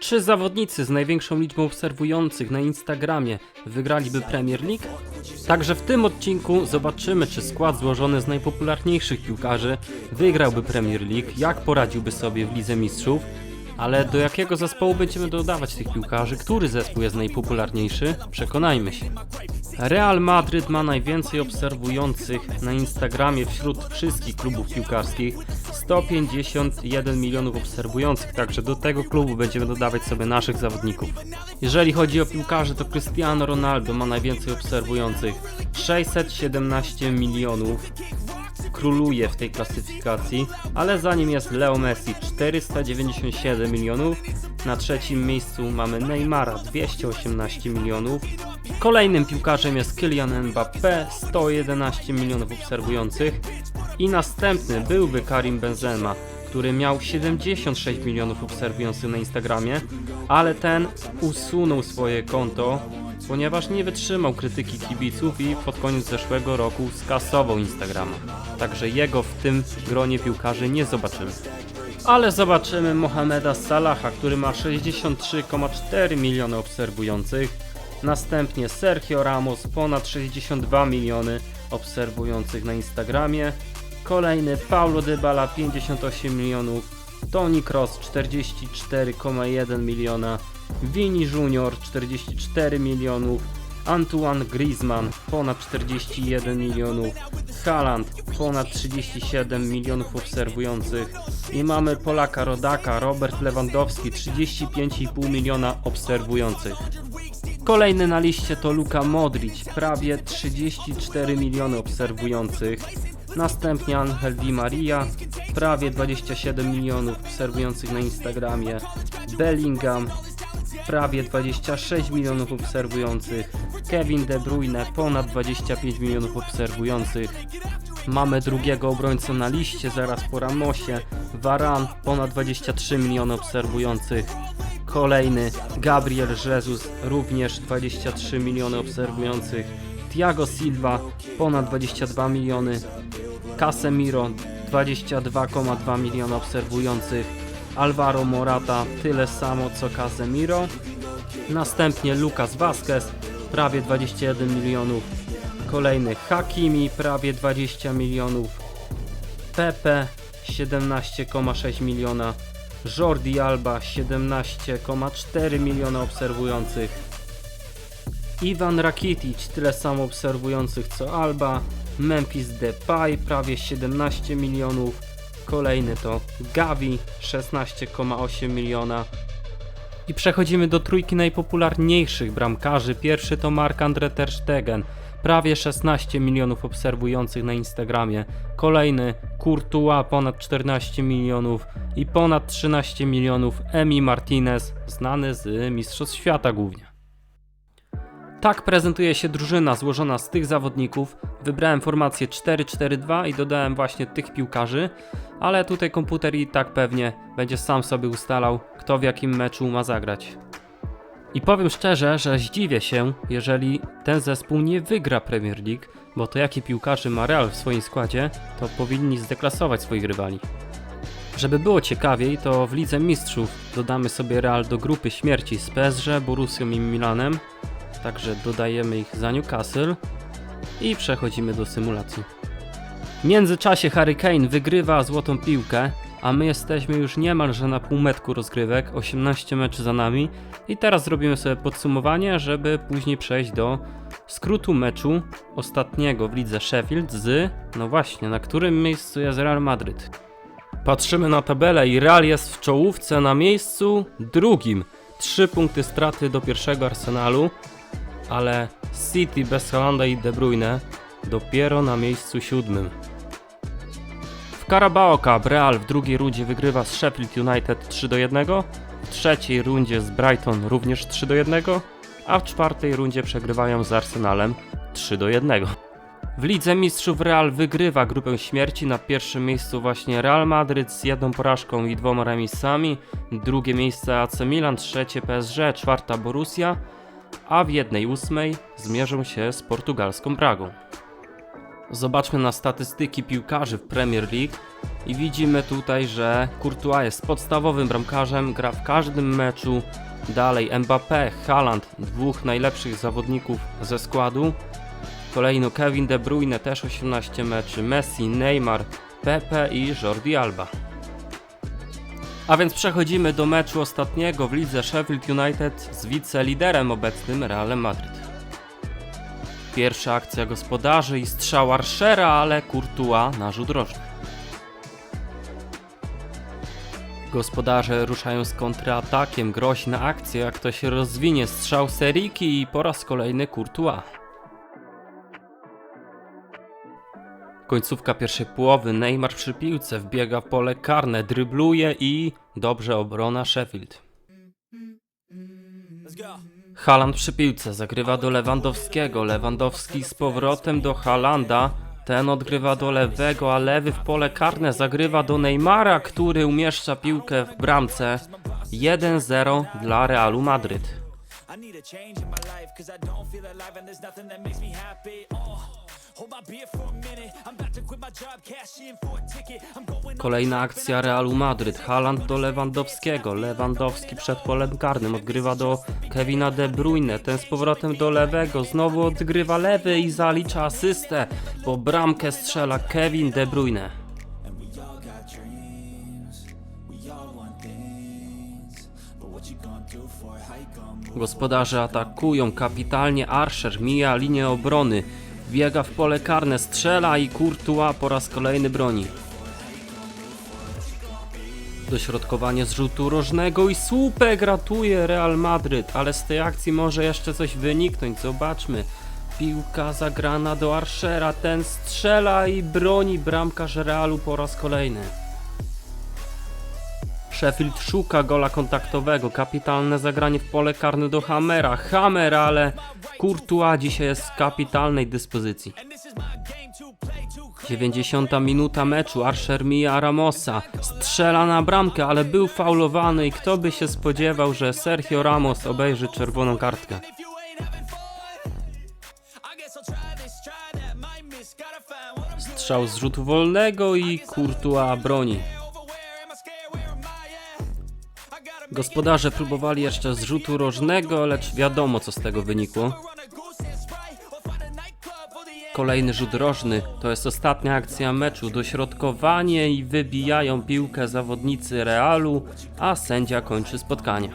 Czy zawodnicy z największą liczbą obserwujących na Instagramie wygraliby Premier League? Także w tym odcinku zobaczymy, czy skład złożony z najpopularniejszych piłkarzy wygrałby Premier League, jak poradziłby sobie w Lidze Mistrzów, ale do jakiego zespołu będziemy dodawać tych piłkarzy, który zespół jest najpopularniejszy, przekonajmy się. Real Madryt ma najwięcej obserwujących na Instagramie wśród wszystkich klubów piłkarskich, 151 milionów obserwujących, także do tego klubu będziemy dodawać sobie naszych zawodników. Jeżeli chodzi o piłkarzy, to Cristiano Ronaldo ma najwięcej obserwujących, 617 milionów. Króluje w tej klasyfikacji, ale za nim jest Leo Messi, 497 milionów. Na trzecim miejscu mamy Neymara, 218 milionów. Kolejnym piłkarzem jest Kylian Mbappé, 111 milionów obserwujących. I następny byłby Karim Benzema, który miał 76 milionów obserwujących na Instagramie, ale ten usunął swoje konto, ponieważ nie wytrzymał krytyki kibiców i pod koniec zeszłego roku skasował Instagrama. Także jego w tym gronie piłkarzy nie zobaczymy. Ale zobaczymy Mohameda Salaha, który ma 63,4 miliony obserwujących. Następnie Sergio Ramos, ponad 62 miliony obserwujących na Instagramie. Kolejny Paulo Dybala, 58 milionów. Toni Kroos, 44,1 miliona. Vini Junior, 44 milionów. Antoine Griezmann, ponad 41 milionów. Haaland, ponad 37 milionów obserwujących. I mamy Polaka rodaka, Robert Lewandowski, 35,5 miliona obserwujących. Kolejny na liście to Luka Modric, prawie 34 miliony obserwujących. Następnie Angel Di Maria, prawie 27 milionów obserwujących na Instagramie. Bellingham, prawie 26 milionów obserwujących. Kevin De Bruyne, ponad 25 milionów obserwujących. Mamy drugiego obrońcę na liście, zaraz po Ramosie. Varane, ponad 23 miliony obserwujących. Kolejny Gabriel Jesus, również 23 miliony obserwujących. Thiago Silva, ponad 22 miliony. Casemiro, 22,2 miliona obserwujących. Alvaro Morata, tyle samo co Casemiro. Następnie Lucas Vazquez, prawie 21 milionów. Kolejny Hakimi, prawie 20 milionów. Pepe, 17,6 miliona. Jordi Alba, 17,4 miliona obserwujących. Ivan Rakitic, tyle samo obserwujących co Alba. Memphis Depay, prawie 17 milionów. Kolejny to Gavi, 16,8 miliona. I przechodzimy do trójki najpopularniejszych bramkarzy. Pierwszy to Marc-André ter Stegen, prawie 16 milionów obserwujących na Instagramie. Kolejny Courtois, ponad 14 milionów i ponad 13 milionów Emi Martinez, znany z Mistrzostw Świata głównie. Tak prezentuje się drużyna złożona z tych zawodników. Wybrałem formację 4-4-2 i dodałem właśnie tych piłkarzy, ale tutaj komputer i tak pewnie będzie sam sobie ustalał, kto w jakim meczu ma zagrać. I powiem szczerze, że zdziwię się, jeżeli ten zespół nie wygra Premier League, bo to jaki piłkarzy ma Real w swoim składzie, to powinni zdeklasować swoich rywali. Żeby było ciekawiej, to w Lidze Mistrzów dodamy sobie Real do grupy śmierci z PSG, Borussią i Milanem. Także dodajemy ich za Newcastle i przechodzimy do symulacji. W międzyczasie Harry Kane wygrywa złotą piłkę, a my jesteśmy już niemalże na półmetku rozgrywek, 18 meczy za nami i teraz zrobimy sobie podsumowanie, żeby później przejść do skrótu meczu ostatniego w lidze Sheffield z, no właśnie, na którym miejscu jest Real Madryt. Patrzymy na tabelę i Real jest w czołówce na miejscu drugim. 3 punkty straty do pierwszego Arsenalu, ale City bez Haalanda i De Bruyne dopiero na miejscu 7. W Carabao Cup Real w drugiej rundzie wygrywa z Sheffield United 3-1, w trzeciej rundzie z Brighton również 3-1, a w czwartej rundzie przegrywają z Arsenalem 3-1. W Lidze Mistrzów Real wygrywa grupę śmierci, na pierwszym miejscu właśnie Real Madryt z 1 porażką i 2 remisami, drugie miejsce AC Milan, trzecie PSG, czwarta Borussia, a w 1/8 zmierzą się z portugalską Bragą. Zobaczmy na statystyki piłkarzy w Premier League i widzimy tutaj, że Courtois jest podstawowym bramkarzem, gra w każdym meczu. Dalej Mbappé, Haaland, dwóch najlepszych zawodników ze składu. Kolejno Kevin De Bruyne, też 18 meczy, Messi, Neymar, Pepe i Jordi Alba. A więc przechodzimy do meczu ostatniego w lidze Sheffield United z wiceliderem obecnym Realem Madryt. Pierwsza akcja gospodarzy i strzał Archera, ale Courtois na rzut rożny. Gospodarze ruszają z kontratakiem, groźna akcja, jak to się rozwinie, strzał Seriki i po raz kolejny Courtois. Końcówka pierwszej połowy, Neymar przy piłce, wbiega w pole karne, drybluje i dobrze obrona Sheffield. Haaland przy piłce, zagrywa do Lewandowskiego, Lewandowski z powrotem do Haalanda, ten odgrywa do lewego, a lewy w pole karne zagrywa do Neymara, który umieszcza piłkę w bramce. 1-0 dla Realu Madryt. Kolejna akcja Realu Madryt, Haaland do Lewandowskiego, Lewandowski przed polem karnym, odgrywa do Kevina De Bruyne, ten z powrotem do lewego, znowu odgrywa lewy i zalicza asystę, bo bramkę strzela Kevin De Bruyne. Gospodarze atakują kapitalnie, Archer mija linię obrony, biega w pole karne, strzela i Courtois po raz kolejny broni. Dośrodkowanie z rzutu rożnego i słupek ratuje Real Madryt, ale z tej akcji może jeszcze coś wyniknąć, zobaczmy. Piłka zagrana do Archera, ten strzela i broni bramkarz Realu po raz kolejny. Sheffield szuka gola kontaktowego, kapitalne zagranie w pole karne do Hammera, ale Courtois dzisiaj jest w kapitalnej dyspozycji. 90 minuta meczu, Archer mija Ramosa, strzela na bramkę, ale był faulowany i kto by się spodziewał, że Sergio Ramos obejrzy czerwoną kartkę. Strzał z rzutu wolnego i Courtois broni. Gospodarze próbowali jeszcze z rzutu rożnego, lecz wiadomo co z tego wynikło. Kolejny rzut rożny, to jest ostatnia akcja meczu, dośrodkowanie i wybijają piłkę zawodnicy Realu, a sędzia kończy spotkanie.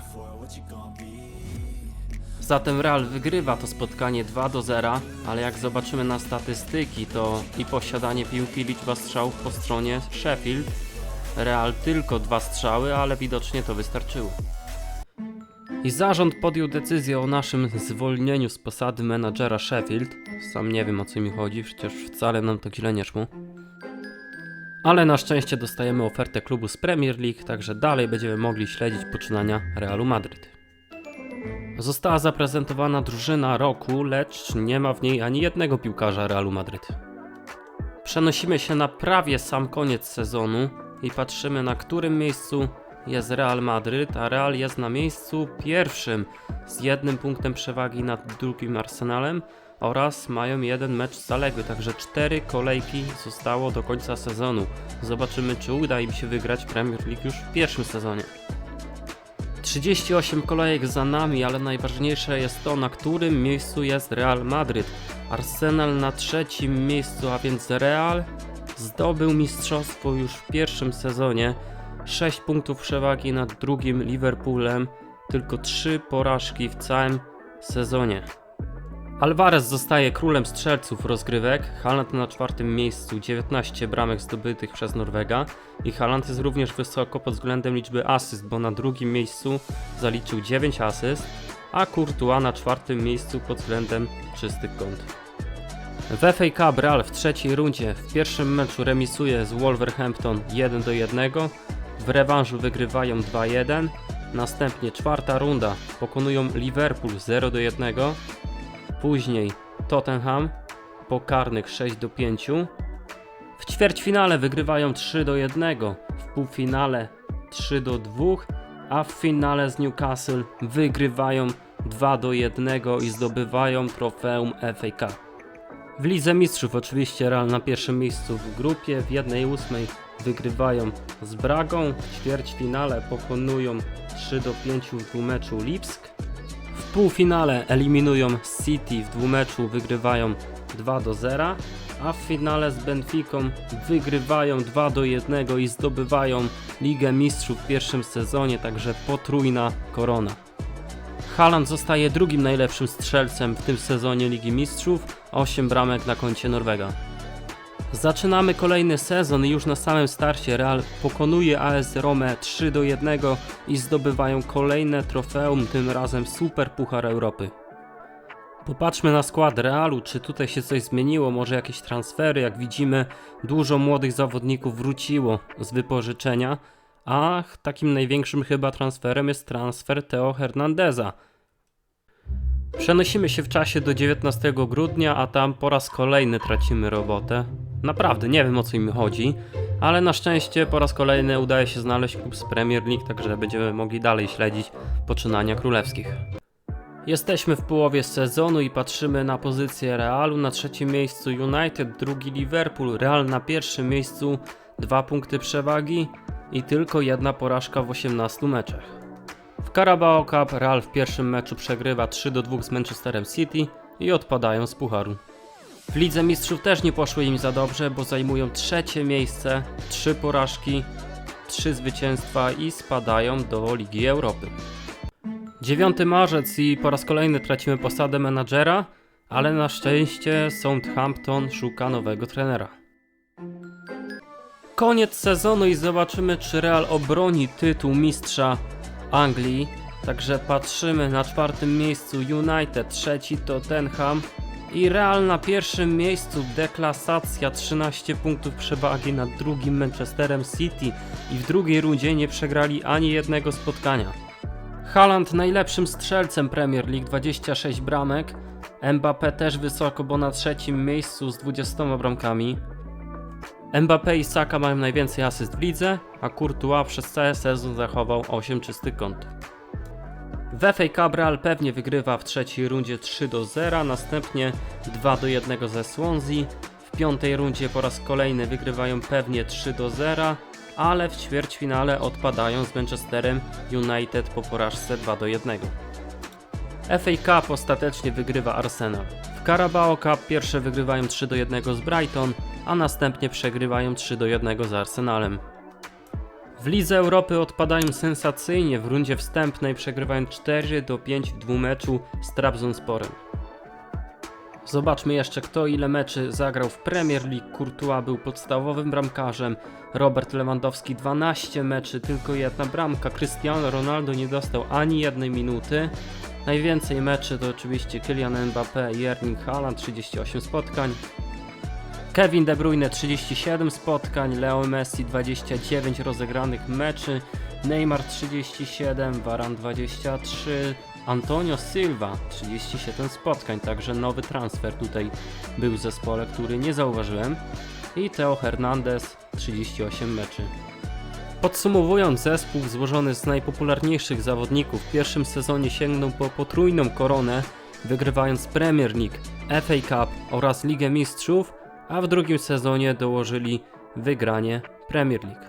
Zatem Real wygrywa to spotkanie 2-0, ale jak zobaczymy na statystyki, to i posiadanie piłki, liczba strzałów po stronie Sheffield. Real tylko 2 strzały, ale widocznie to wystarczyło. I zarząd podjął decyzję o naszym zwolnieniu z posady menadżera Sheffield. Sam nie wiem o co mi chodzi, przecież wcale nam to źle nie szło. Ale na szczęście dostajemy ofertę klubu z Premier League, także dalej będziemy mogli śledzić poczynania Realu Madryt. Została zaprezentowana drużyna roku, lecz nie ma w niej ani jednego piłkarza Realu Madryt. Przenosimy się na prawie sam koniec sezonu i patrzymy, na którym miejscu jest Real Madryt, a Real jest na miejscu pierwszym z 1 punktem przewagi nad drugim Arsenalem oraz mają 1 mecz zaległy, także 4 kolejki zostało do końca sezonu. Zobaczymy, czy uda im się wygrać Premier League już w pierwszym sezonie. 38 kolejek za nami, ale najważniejsze jest to, na którym miejscu jest Real Madryt. Arsenal na 3. miejscu, a więc Real zdobył mistrzostwo już w pierwszym sezonie. 6 punktów przewagi nad drugim Liverpoolem, tylko 3 porażki w całym sezonie. Alvarez zostaje królem strzelców rozgrywek, Haaland na 4. miejscu, 19 bramek zdobytych przez Norwega i Haaland jest również wysoko pod względem liczby asyst, bo na 2. miejscu zaliczył 9 asyst, a Courtois na 4. miejscu pod względem czystych kąt. W FA Cup Real w 3. rundzie w pierwszym meczu remisuje z Wolverhampton 1-1, w rewanżu wygrywają 2-1, następnie 4. runda pokonują Liverpool 0-1, później Tottenham po karnych 6-5, w ćwierćfinale wygrywają 3-1, w półfinale 3-2, a w finale z Newcastle wygrywają 2-1 i zdobywają trofeum FA Cup. W Lidze Mistrzów oczywiście Real na pierwszym miejscu w grupie, w 1/8 wygrywają z Bragą, w ćwierćfinale pokonują 3-5 w dwumeczu Lipsk, w półfinale eliminują City, w dwumeczu wygrywają 2-0, a w finale z Benficą wygrywają 2-1 i zdobywają Ligę Mistrzów w pierwszym sezonie, także potrójna korona. Haaland zostaje drugim najlepszym strzelcem w tym sezonie Ligi Mistrzów, 8 bramek na koncie Norwega. Zaczynamy kolejny sezon i już na samym starcie Real pokonuje AS Romę 3-1 i zdobywają kolejne trofeum, tym razem Super Puchar Europy. Popatrzmy na skład Realu, czy tutaj się coś zmieniło, może jakieś transfery. Jak widzimy, dużo młodych zawodników wróciło z wypożyczenia, a takim największym chyba transferem jest transfer Theo Hernandeza. Przenosimy się w czasie do 19 grudnia, a tam po raz kolejny tracimy robotę. Naprawdę, nie wiem o co im chodzi, ale na szczęście po raz kolejny udaje się znaleźć klub z Premier League, także będziemy mogli dalej śledzić poczynania królewskich. Jesteśmy w połowie sezonu i patrzymy na pozycję Realu. Na trzecim miejscu United, drugi Liverpool, Real na pierwszym miejscu, 2 punkty przewagi i tylko jedna porażka w 18 meczach. W Carabao Cup Real w pierwszym meczu przegrywa 3-2 z Manchesterem City i odpadają z pucharu. W Lidze Mistrzów też nie poszło im za dobrze, bo zajmują trzecie miejsce, 3 porażki, 3 zwycięstwa i spadają do Ligi Europy. 9 marzec i po raz kolejny tracimy posadę menadżera, ale na szczęście Southampton szuka nowego trenera. Koniec sezonu i zobaczymy, czy Real obroni tytuł mistrza Anglii. Także patrzymy na czwartym miejscu United, trzeci Tottenham i Real na pierwszym miejscu, deklasacja, 13 punktów przewagi nad drugim Manchesterem City i w drugiej rundzie nie przegrali ani jednego spotkania. Haaland najlepszym strzelcem Premier League, 26 bramek, Mbappé też wysoko, bo na trzecim miejscu z 20 bramkami. Mbappé i Saka mają najwięcej asyst w lidze, a Courtois przez cały sezon zachował 8 czystych kąt. W FA Cup Real pewnie wygrywa w trzeciej rundzie 3-0, następnie 2-1 ze Swansea. W piątej rundzie po raz kolejny wygrywają pewnie 3-0, ale w ćwierćfinale odpadają z Manchesterem United po porażce 2-1. FA Cup ostatecznie wygrywa Arsenal. W Carabao Cup pierwsze wygrywają 3-1 z Brighton, a następnie przegrywają 3-1 z Arsenalem. W Lidze Europy odpadają sensacyjnie, w rundzie wstępnej przegrywają 4-5 w dwumeczu z Trabzonsporem. Zobaczmy jeszcze, kto ile meczy zagrał w Premier League. Courtois był podstawowym bramkarzem, Robert Lewandowski 12 meczy, tylko jedna bramka, Cristiano Ronaldo nie dostał ani jednej minuty. Najwięcej meczy to oczywiście Kylian Mbappé i Erling Haaland, 38 spotkań. Kevin De Bruyne 37 spotkań, Leo Messi 29 rozegranych meczy, Neymar 37, Varane 23, Antonio Silva 37 spotkań, także nowy transfer tutaj był w zespole, który nie zauważyłem, i Theo Hernandez 38 meczy. Podsumowując, zespół złożony z najpopularniejszych zawodników w pierwszym sezonie sięgnął po potrójną koronę, wygrywając Premier League, FA Cup oraz Ligę Mistrzów, a w drugim sezonie dołożyli wygranie Premier League.